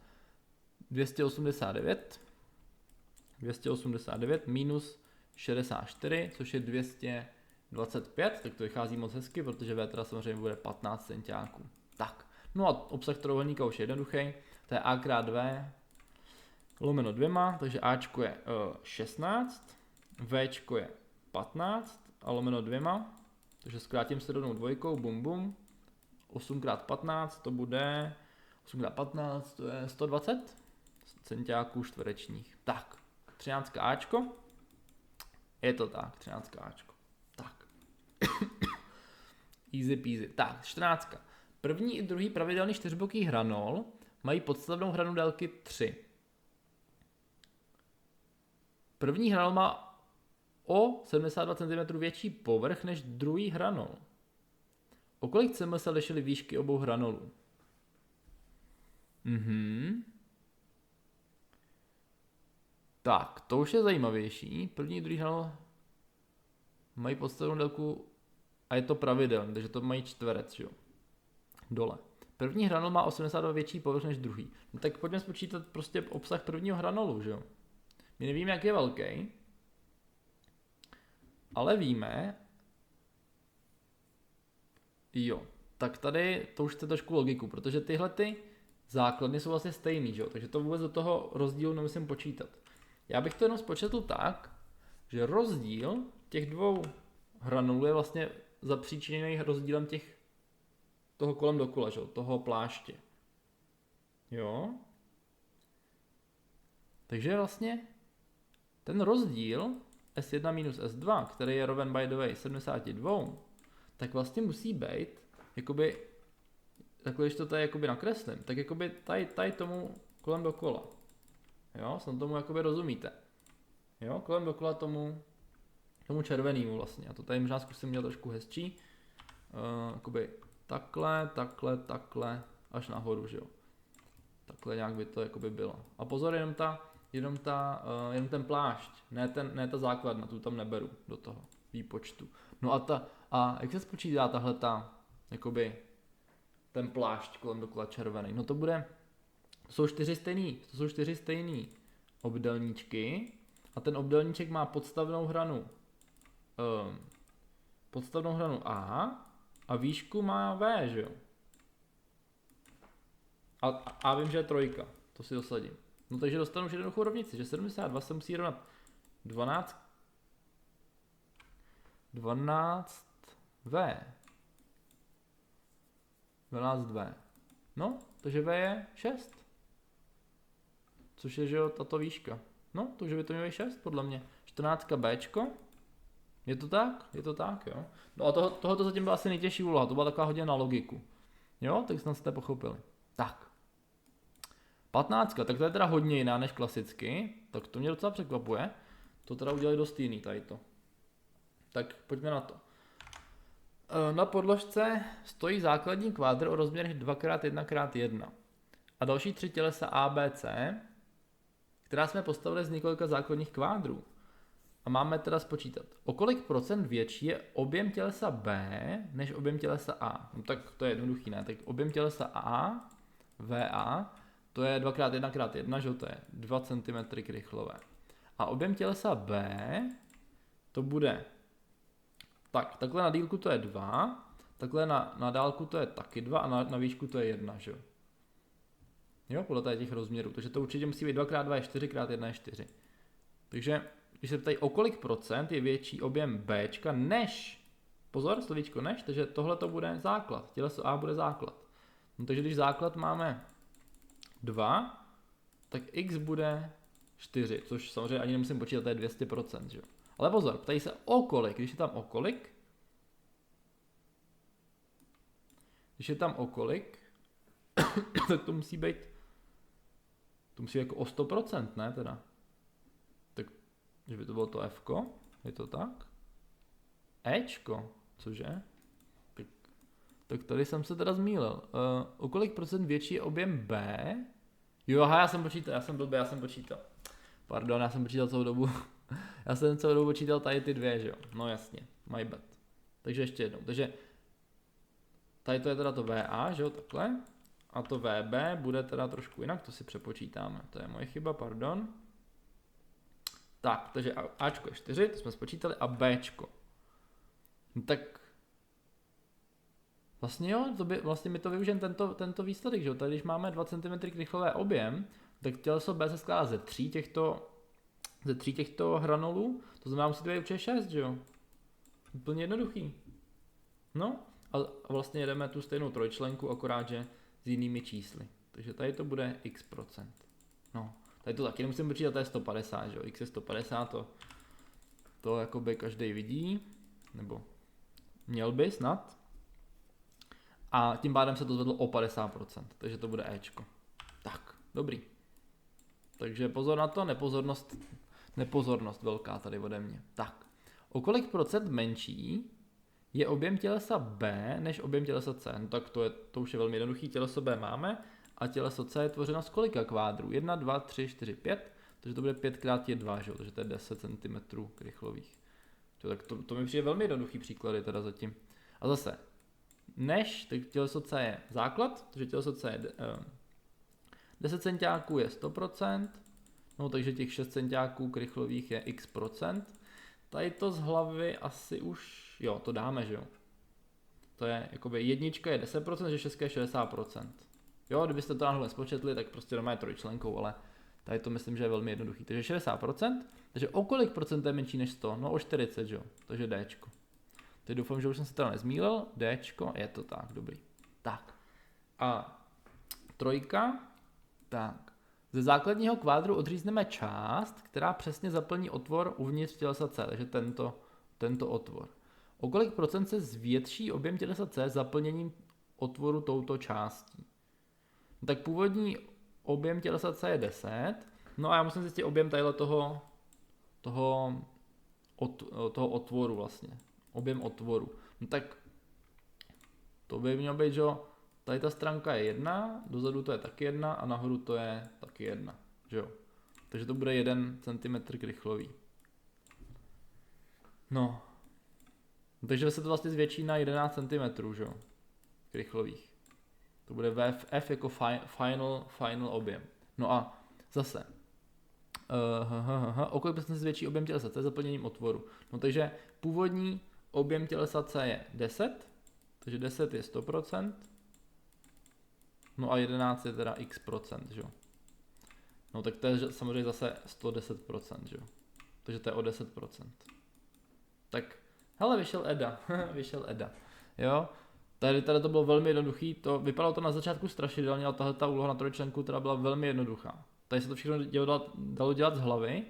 289 minus 64, což je 225, tak to vychází moc hezky, protože V teda samozřejmě bude 15 centiáků. Tak, no a obsah trouhelníka už je jednoduchý, to je A krát V lomeno 2, takže Ačko je 16, Včko je 15 a lomeno 2, takže zkrátím se rovnou dvojkou, bum bum, 8 krát 15 to bude, 8 krát 15 to je 120 centiáků čtverečních. Tak, 13 Ačko, je to tak, 13 Ačko. Tak, easy peasy. Tak, 14. První i druhý pravidelný čtyřboký hranol mají podstavnou hranu délky 3. První hranol má o 72 cm větší povrch než druhý hranol. O kolik cm se lišily výšky obou hranolů? Mhm. Tak, to už je zajímavější. První, druhý hranol mají podstatnou délku a je to pravidelné, takže to mají čtverec, jo. Dole. První hranol má 82 větší povrch než druhý. No tak pojďme spočítat prostě obsah prvního hranolu, že jo. My nevíme, jak je velký, ale víme, jo, tak tady to už chce trošku logiku, protože tyhle ty základny jsou vlastně stejný, že jo, takže to vůbec do toho rozdílu nemusím počítat. Já bych to jenom spočetl tak, že rozdíl těch dvou hranolů je vlastně zapříčiněný rozdílem toho kolem dokola, že jo, toho pláště. Jo. Takže vlastně ten rozdíl S1 minus S2, který je roven by the way 72, tak vlastně musí být, jakoby, takhle když to tady jakoby nakreslím, tak jakoby tady tomu kolem dokola. Jo, snad tomu jakoby rozumíte. Jo, kolem dokola tomu červenému vlastně. A to tady možná zkusím dělat trošku hezčí. Jakoby takhle, až nahoru, že jo. Takhle nějak by to jakoby bylo. A pozor, jenom ten plášť, ne ta základna, tu tam neberu do toho výpočtu. No a jak se spočítá jakoby ten plášť kolem dokola červený? No to jsou čtyři stejný obdélníčky a ten obdélníček má podstavnou hranu A výšku má V, že jo? A vím, že je trojka, to si dosadím. No takže dostanu už jednoduchou rovnici, že 72 se musí rovnat 12V. No, takže V je 6. Což je, že jo, tato výška. No, takže by to mělo být 6, podle mě. 14 Bčko. Je to tak, jo. No a tohoto zatím byla asi nejtěžší úloha, to byla taková hodně na logiku. Jo, tak snad jste pochopili. Tak. 15, tak to je teda hodně jiná než klasicky, tak to mě docela překvapuje. To teda udělali dost jiný tady to. Tak pojďme na to. Na podložce stojí základní kvádr o rozměrech 2x1x1 a další 3 tělesa A, B, C, která jsme postavili z několika základních kvádrů. A máme teda spočítat, o kolik procent větší je objem tělesa B než objem tělesa A. No tak to je jednoduchý, ne? Tak objem tělesa A, VA, to je 2x1x1, že to je 2 cm krychlové. A objem tělesa B, to bude, takhle na dílku to je 2, takhle na dálku to je taky 2 a na výšku to je 1, že jo, podle těch rozměrů. Takže to určitě musí být 2x2 je 4x1 je 4. Takže když se ptají, o kolik procent je větší objem Bčka než, pozor, slovíčko než, takže tohle to bude základ, těleso A bude základ. No, takže když základ máme 2, tak x bude 4, což samozřejmě ani nemusím počítat, to je 200%, že jo. Ale pozor, ptají se o kolik, když je tam o kolik, tak to musí být jako o 100%, ne teda? Tak, že by to bylo to Fko, je to tak? Ečko, cože? Tak tady jsem se teda zmýlil. O kolik procent větší je objem B? Jo, aha, já jsem počítal. Pardon, já jsem počítal celou dobu. Já jsem celou dobu počítal tady ty dvě, že jo? No jasně, my bad. Takže ještě jednou. Takže tady to je teda to VA, že jo, takhle. A to VB bude teda trošku jinak, to si přepočítáme. To je moje chyba, pardon. Tak, takže Ačko je 4, to jsme spočítali, a Bčko. No tak vlastně jo, vlastně my to využijeme tento výsledek, že jo? Tady když máme 2 cm krychlové objem, tak těleso B se skládá ze 3 těchto hranolů, to znamená, musí to být určitě 6, že jo? Úplně jednoduchý. No, a vlastně jedeme tu stejnou trojčlenku, akorát, že s jinými čísly. Takže tady to bude x%. No, tady to taky nemusím počítat, to je 150, že jo? X je 150, to jakoby každý vidí, nebo měl by snad. A tím pádem se to zvedlo o 50%, takže to bude Ečko. Tak, dobrý. Takže pozor na to, nepozornost velká tady ode mě. Tak, o kolik procent menší je objem tělesa B než objem tělesa C? No tak to už je velmi jednoduchý, těleso B máme a těleso C je tvořeno z kolika kvádrů? 1, 2, 3, 4, 5, takže to bude 5 krát je 2, že? Takže to je 10 cm krychlových. Tak to mi přijde velmi jednoduchý příklady teda zatím. A zase, tak těleso C je základ, takže těleso C je 10 centiáků je 100%, no takže těch 6 centiáků krychlových je x%. Tady to z hlavy asi už, jo, to dáme, že jo. To je, jakoby jednička je 10%, že 6 je 60%. Jo, kdybyste to náhle spočetli, tak prostě doma je trojčlenkou, ale tady to myslím, že je velmi jednoduchý. Takže 60%, takže o kolik procent je menší než 100? No o 40, že jo, takže Dčko. Teď doufám, že už jsem se teda nezmýlil, Dčko, je to tak, dobrý. Tak, a trojka, tak. Ze základního kvádru odřízneme část, která přesně zaplní otvor uvnitř tělesa C, takže tento otvor. O kolik procent se zvětší objem tělesa C zaplněním otvoru touto částí? Tak původní objem tělesa C je 10, no a já musím zjistit objem tadyhle toho otvoru vlastně. Objem otvoru. No tak to by mělo být, že jo, tady ta stránka je 1, dozadu to je taky 1 a nahoru to je taky 1, že jo. Takže to bude 1 cm krychlový. No. Takže se to vlastně zvětší na 11 cm, že jo, krychlových. To bude F jako final objem. No a zase. O kolik se zvětší objem tělesa C zaplněním otvoru? No takže původní objem tělesa C je 10, takže 10 je 100%, no a 11 je teda x%, že jo. No tak to je samozřejmě zase 110%, že jo. Takže to je o 10%. Tak, hele, vyšel Eda, jo. Tady to bylo velmi jednoduchý, vypadalo to na začátku strašidelně, ale tahle ta úloha na trojčlenku teda byla velmi jednoduchá. Tady se to všechno dalo dělat z hlavy,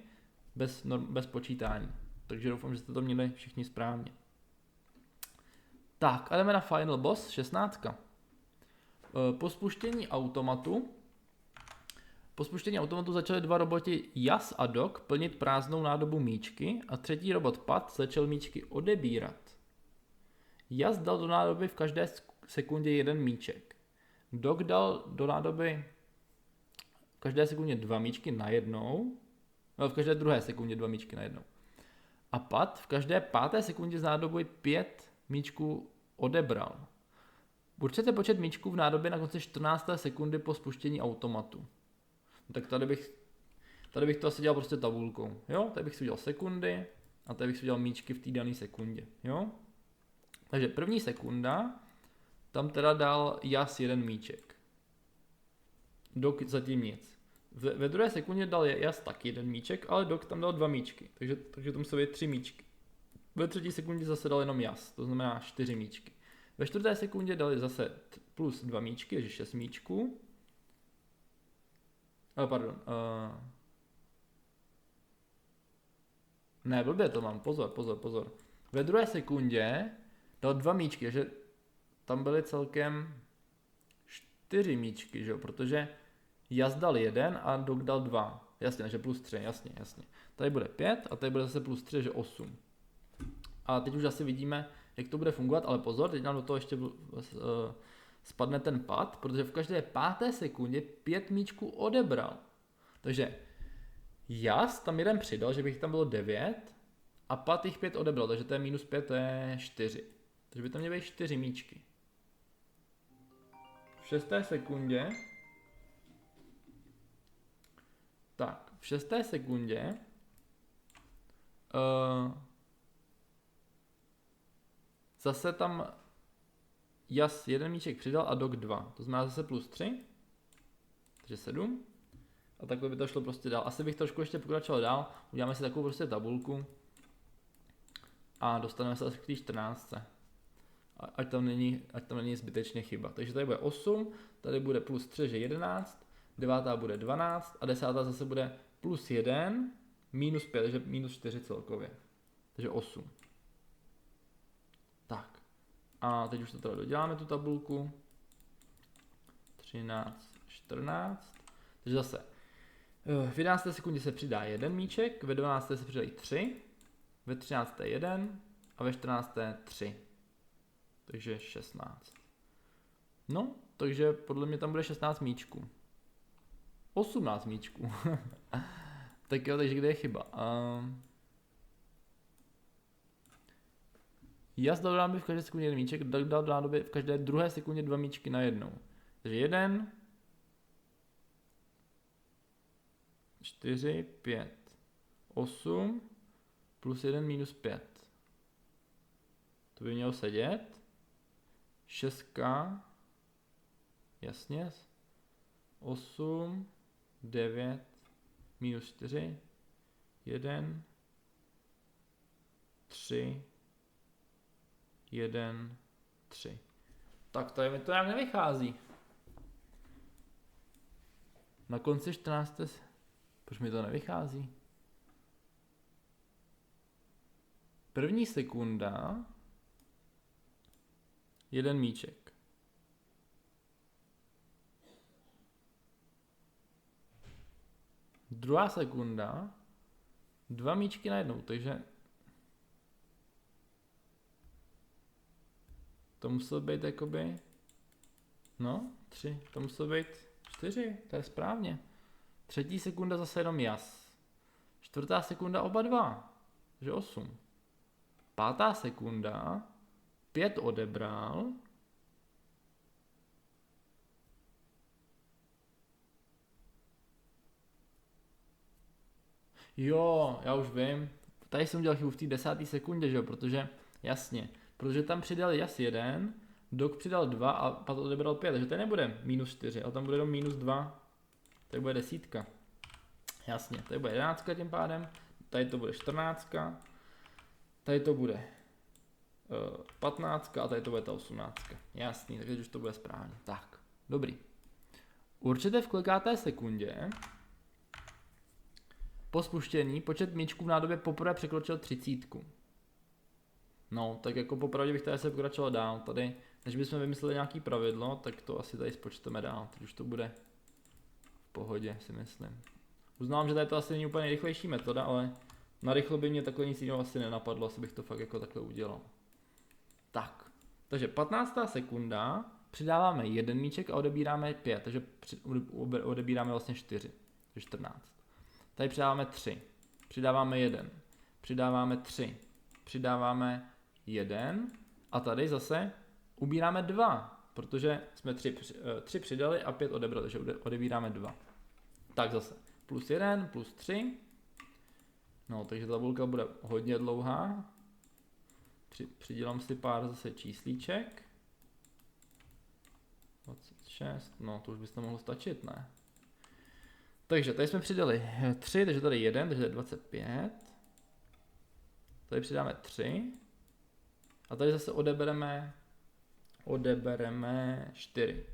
bez počítání. Takže doufám, že jste to měli všichni správně. Tak, a jdeme na Final Boss 16. Po spuštění automatu začali dva roboti Jas a Dog plnit prázdnou nádobu míčky a třetí robot Pat začal míčky odebírat. Jas dal do nádoby v každé sekundě jeden míček. Dog dal do nádoby v každé sekundě 2 míčky najednou, v každé druhé sekundě 2 míčky najednou. A Pat v každé 5. sekundě z nádoby 5 míčků odebral. Určitě počet míčků v nádobě na konci 14. sekundy po spuštění automatu. Tak tady bych to asi dělal prostě tabulkou. Jo, tady bych si udělal sekundy a tady bych si udělal míčky v té dané sekundě. Jo? Takže první sekunda, tam teda dal Jas jeden míček. Dog zatím nic. Ve druhé sekundě dal Jas taky jeden míček, ale Dog tam dal 2 míčky. Takže to musí být 3 míčky. Ve třetí sekundě zase dal jenom Jas, to znamená 4 míčky. Ve čtvrté sekundě dali zase plus 2 míčky, takže 6 míčků. Ne, blbě to mám, pozor. Ve druhé sekundě dal 2 míčky, takže tam byly celkem 4 míčky, že jo, protože Jas dal 1 a Dog dal 2. Jasně, takže plus 3, jasně. Tady bude 5 a tady bude zase plus 3, takže 8. A teď už asi vidíme, jak to bude fungovat, ale pozor, teď nám do toho ještě spadne ten Pat, protože v každé 5. sekundě 5 míčků odebral. Takže Jas tam jeden přidal, že by jich tam bylo 9 a Pat jich 5 odebral, takže to je minus 5, to je 4. Takže by tam měly být 4 míčky. V 6. sekundě v 6. sekundě zase tam Jas jeden míček přidal a Dog 2. To znamená zase plus 3. Takže 7. A takhle by to šlo prostě dál. Asi bych trošku ještě pokračoval dál. Uděláme si takovou prostě tabulku. A dostaneme se asi k té 14. Ať tam není zbytečně chyba. Takže tady bude 8, tady bude plus 3, že 11, 9. bude 12 a 10. zase bude plus 1, minus 5, takže minus 4 celkově. Takže 8. Tak. A teď už to teda doděláme tu tabulku. 13, 14. Takže zase. V 11. sekundě se přidá jeden míček, ve 12. se přidají 3, ve 13. 1 a ve 14. 3. Takže 16. No takže podle mě tam bude 16 míčků. 18 míčků. Tak jo, takže kde je chyba? Jas dal do nádoby v každé sekundě jeden míček, dal do nádoby v každé druhé sekundě 2 míčky najednou. Takže 1, 4, 5, 8, plus 1 minus 5. To by mělo sedět. 6, jasně. 8, 9, minus 4, 1, 3, 1, 3. Tak tady mi to nějak nevychází. Na konci 14. Proč mi to nevychází? První sekunda. 1 míček. Druhá sekunda. 2 míčky najednou, takže to muselo být jakoby, no, 3, to muselo být 4, to je správně. Třetí sekunda zase jenom jas. Čtvrtá sekunda oba dva, takže 8. Pátá sekunda 5 odebral. Jo, já už vím. Tady jsem dělal chybu v té 10. sekundě, že jo, protože, jasně, protože tam přidal jas 1, Dok přidal 2 a pak odebral 5, takže to nebude minus 4, ale tam bude jenom minus 2. Tady bude 10. Jasně, tady bude 11 tím pádem, tady to bude 14, tady to bude 15 a tady to bude ta 18. Jasný, takže už to bude správně. Tak, dobrý. Určitě v kolikáté sekundě po spuštění počet míčků v nádobě poprvé překročil 30. No, tak jako popravdě bych tady se pokračoval dál. Tady, než bychom vymysleli nějaký pravidlo, tak to asi tady spočteme dál. Teď už to bude v pohodě, si myslím. Uznám, že tady to asi není úplně nejrychlejší metoda, ale narychlo by mě takhle nic jiného asi nenapadlo, asi bych to fakt jako takhle udělal. Tak, takže 15. sekunda, přidáváme 1 míček a odebíráme 5, takže odebíráme vlastně 4, takže 14. Tady přidáváme 3, přidáváme 1, přidáváme 3, přidáváme 1 a tady zase ubíráme 2, protože jsme 3 přidali a 5 odebrali, takže odebíráme 2. Tak zase, plus 1, plus 3, no takže ta tabulka bude hodně dlouhá. Přidělám si pár zase číslíček. 26, no to už byste mohlo stačit, ne? Takže tady jsme přidali 3, takže tady 1, takže tady 25. Tady přidáme 3. A tady zase odebereme 4.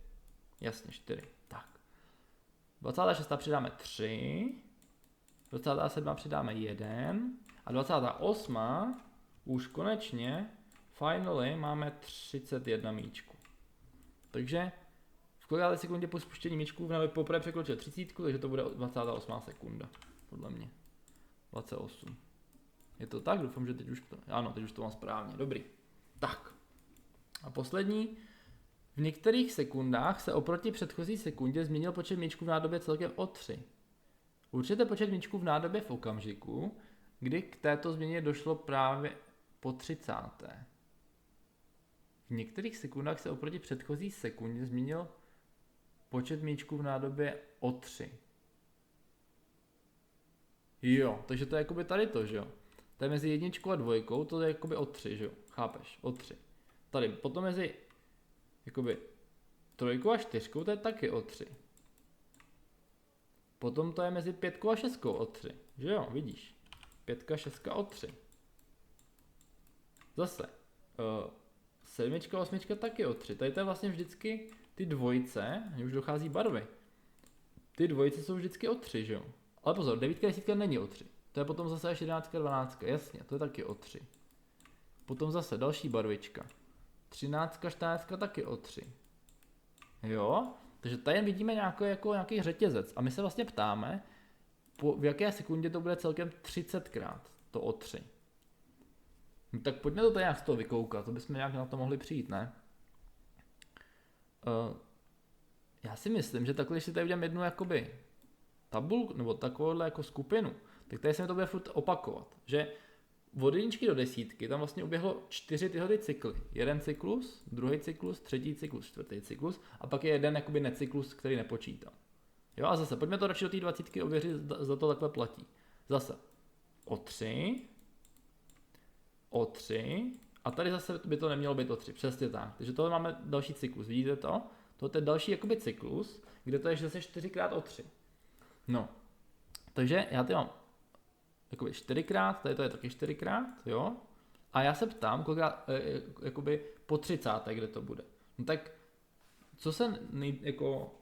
Jasně, 4. Tak. 26 přidáme 3. 27 přidáme 1. A 28 už konečně, finally, máme 31 míčků. Takže v kolikáté sekundě po spuštění míčků v nádobě poprvé překročil 30, takže to bude 28 sekunda, podle mě. 28. Je to tak? Doufám, že teď už to, ano, teď už to mám správně, dobrý. Tak. A poslední. V některých sekundách se oproti předchozí sekundě změnil počet míčků v nádobě celkem o 3. Určitě počet míčků v nádobě v okamžiku, kdy k této změně došlo právě po 30. V některých sekundách se oproti předchozí sekundě změnil počet míčků v nádobě o 3. Jo, takže to je jakoby tady to, že jo. Tady mezi 1 a 2, to je jakoby o 3, že jo. Chápeš? O 3. Tady potom mezi jakoby 3 a 4, to je taky o 3. Potom to je mezi 5 a 6 o 3, že jo, vidíš. 5, 6 o 3. Zase. 7, 8 taky o 3. Tady to je vlastně vždycky ty dvojice, už dochází barvy. Ty dvojice jsou vždycky o 3, že jo. Ale pozor, 9 a 10 není o 3. To je potom zase až 11 a 12, jasně, to je taky o 3. Potom zase další barvička. 13, 14 taky o 3. Jo, takže tady vidíme nějaký řetězec. A my se vlastně ptáme, v jaké sekundě to bude celkem 30krát to o 3. No, tak pojďme to tady nějak z toho vykoukat, to bychom nějak na to mohli přijít, ne? Já si myslím, že takhle, když si tady udělám jednu jakoby tabulku, nebo takovouhle jako skupinu, tak tady se mi to bude furt opakovat, že od 1 do 10 tam vlastně uběhlo 4 tyhle ty cykly. Jeden cyklus, druhý cyklus, třetí cyklus, čtvrtý cyklus a pak je jeden jakoby necyklus, který nepočítám. Jo a zase, pojďme to radši do té 20 ověřit, za to takhle platí. Zase o 3 a tady zase by to nemělo být o 3, přesně tak. Takže tohle máme další cyklus, vidíte to? To je další jakoby cyklus, kde to je zase 4x o 3. No, takže já tady mám jakoby 4x, tady to je taky 4x, jo? A já se ptám, kolikrát, jakoby po 30, kde to bude. No tak, co se,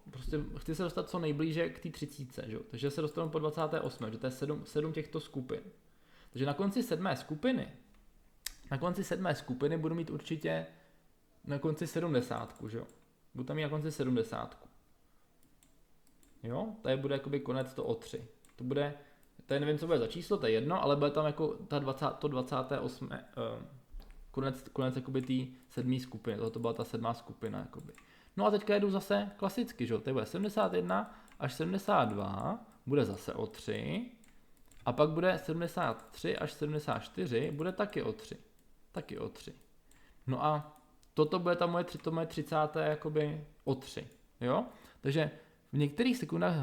prostě chci se dostat co nejblíže k té 30, že jo? Takže se dostanu po 28, že to je 7 těchto skupin. Takže na konci 7. skupiny budu mít určitě na konci 70, že jo? Budu tam mít na konci 70. Jo? Tady bude jakoby konec to o 3. To bude, tady nevím, co bude za číslo, to je jedno, ale bude tam jako ta 28. Konec jakoby té 7. skupiny. Tohle to byla ta 7. skupina, jakoby. No a teďka jedu zase klasicky, že jo? Tady bude 71 až 72, bude zase o 3. A pak bude 73 až 74, bude taky o 3. Taky o 3. No a toto bude ta moje 30. jakoby o 3. Jo? Takže v některých sekundách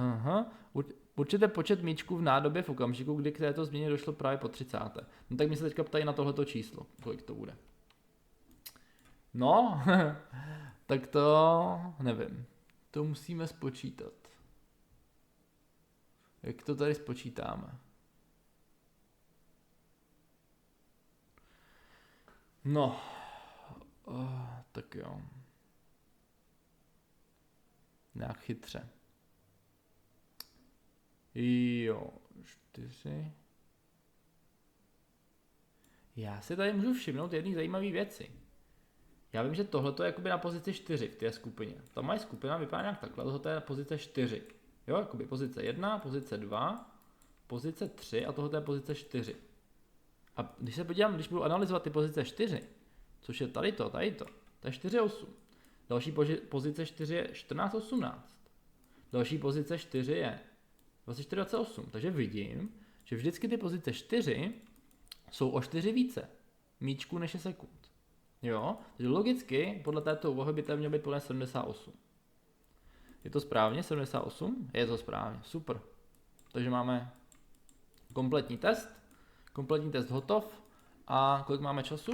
určitě počet míčků v nádobě v okamžiku, kdy k této změně došlo právě po 30. No tak mi se teďka ptají na tohleto číslo, kolik to bude. No, tak to nevím. To musíme spočítat. Jak to tady spočítáme? No, tak jo. Nějak chytře. Jo, 4. Já si tady můžu všimnout jedné zajímavé věci. Já vím, že tohle je jakoby na pozici 4 v té skupině. Ta moje skupina vypadá nějak takhle, tohle je na pozice 4. Jo, jakoby pozice 1, pozice 2, pozice 3 a tohle je pozice 4. A když se podívám, když budu analyzovat ty pozice 4, což je tady to je 4,8. Další pozice 4 je 14,18. Další pozice 4 je 24,28. Takže vidím, že vždycky ty pozice 4 jsou o 4 více míčků než je sekund. Jo? Takže logicky podle této úvahy by to mělo být podle 78. Je to správně? 78? Je to správně. Super. Takže máme kompletní test hotov. A kolik máme času?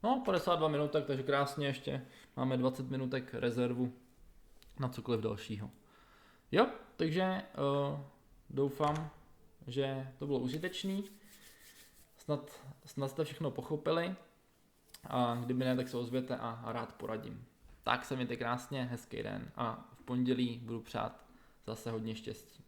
No, 52 minutek, takže krásně ještě máme 20 minutek rezervu na cokoliv dalšího. Jo, takže doufám, že to bylo užitečný. Snad jste všechno pochopili. A kdyby ne, tak se ozvěte a rád poradím. Tak se mějte krásně, hezký den a v pondělí budu přát zase hodně štěstí.